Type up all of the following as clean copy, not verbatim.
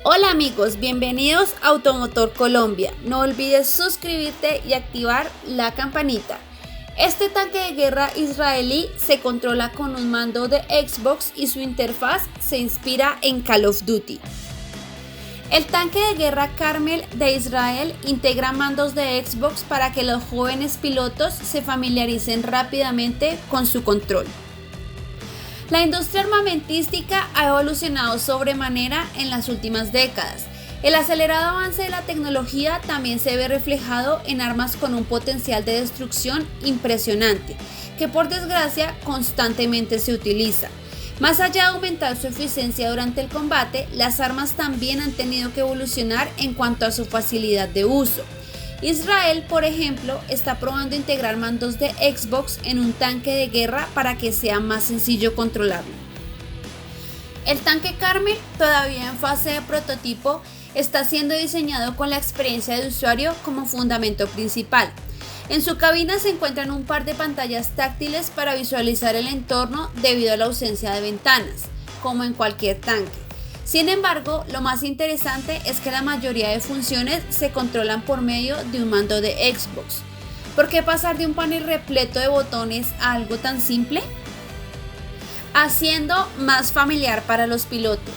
Hola amigos, bienvenidos a Automotor Colombia. No olvides suscribirte y activar la campanita. Este tanque de guerra israelí se controla con un mando de Xbox y su interfaz se inspira en Call of Duty. El tanque de guerra Carmel de Israel integra mandos de Xbox para que los jóvenes pilotos se familiaricen rápidamente con su control. La industria armamentística ha evolucionado sobremanera en las últimas décadas. El acelerado avance de la tecnología también se ve reflejado en armas con un potencial de destrucción impresionante, que por desgracia constantemente se utiliza. Más allá de aumentar su eficiencia durante el combate, las armas también han tenido que evolucionar en cuanto a su facilidad de uso. Israel, por ejemplo, está probando integrar mandos de Xbox en un tanque de guerra para que sea más sencillo controlarlo. El tanque Carmel, todavía en fase de prototipo, está siendo diseñado con la experiencia de usuario como fundamento principal. En su cabina se encuentran un par de pantallas táctiles para visualizar el entorno debido a la ausencia de ventanas, como en cualquier tanque. Sin embargo, lo más interesante es que la mayoría de funciones se controlan por medio de un mando de Xbox. ¿Por qué pasar de un panel repleto de botones a algo tan simple? Haciendo más familiar para los pilotos.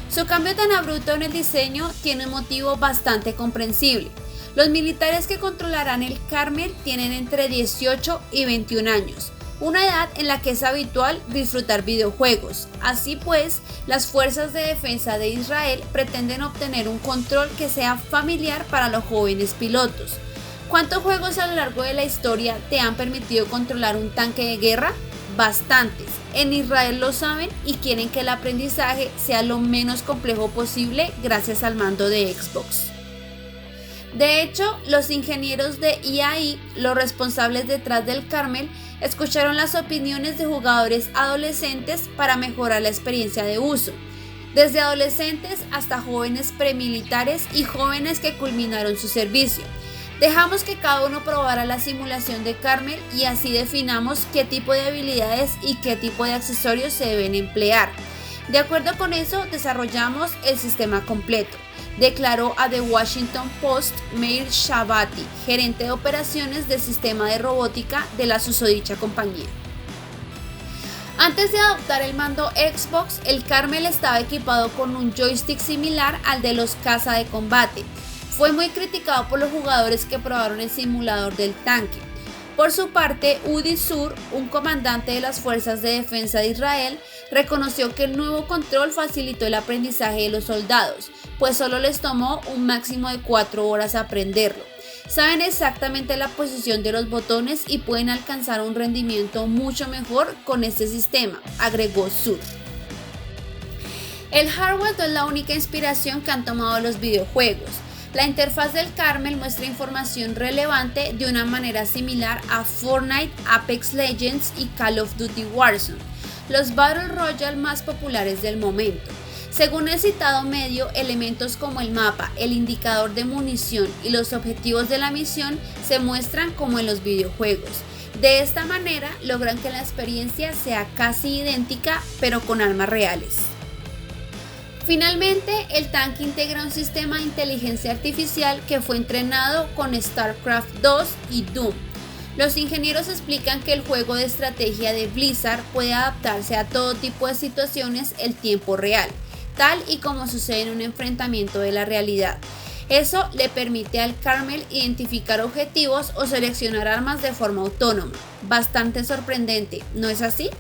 Su cambio tan abrupto en el diseño tiene un motivo bastante comprensible. Los militares que controlarán el Carmel tienen entre 18 y 21 años. Una edad en la que es habitual disfrutar videojuegos. Así pues, las fuerzas de defensa de Israel pretenden obtener un control que sea familiar para los jóvenes pilotos. ¿Cuántos juegos a lo largo de la historia te han permitido controlar un tanque de guerra? Bastantes. En Israel lo saben y quieren que el aprendizaje sea lo menos complejo posible gracias al mando de Xbox. De hecho, los ingenieros de EAI, los responsables detrás del Carmel, escucharon las opiniones de jugadores adolescentes para mejorar la experiencia de uso, desde adolescentes hasta jóvenes premilitares y jóvenes que culminaron su servicio. Dejamos que cada uno probara la simulación de Carmel y así definamos qué tipo de habilidades y qué tipo de accesorios se deben emplear. De acuerdo con eso, desarrollamos el sistema completo, declaró a The Washington Post Meir Shabati, gerente de operaciones del sistema de robótica de la susodicha compañía. Antes de adoptar el mando Xbox, el Carmel estaba equipado con un joystick similar al de los caza de combate. Fue muy criticado por los jugadores que probaron el simulador del tanque. Por su parte, Udi Zur, un comandante de las Fuerzas de Defensa de Israel, reconoció que el nuevo control facilitó el aprendizaje de los soldados, pues solo les tomó un máximo de 4 horas aprenderlo. Saben exactamente la posición de los botones y pueden alcanzar un rendimiento mucho mejor con este sistema, agregó Zur. El hardware no es la única inspiración que han tomado los videojuegos. La interfaz del Carmel muestra información relevante de una manera similar a Fortnite, Apex Legends y Call of Duty Warzone, los Battle Royale más populares del momento. Según el citado medio, elementos como el mapa, el indicador de munición y los objetivos de la misión se muestran como en los videojuegos. De esta manera logran que la experiencia sea casi idéntica, pero con armas reales. Finalmente, el tanque integra un sistema de inteligencia artificial que fue entrenado con StarCraft 2 y Doom. Los ingenieros explican que el juego de estrategia de Blizzard puede adaptarse a todo tipo de situaciones en tiempo real, tal y como sucede en un enfrentamiento de la realidad. Eso le permite al Carmel identificar objetivos o seleccionar armas de forma autónoma. Bastante sorprendente, ¿no es así?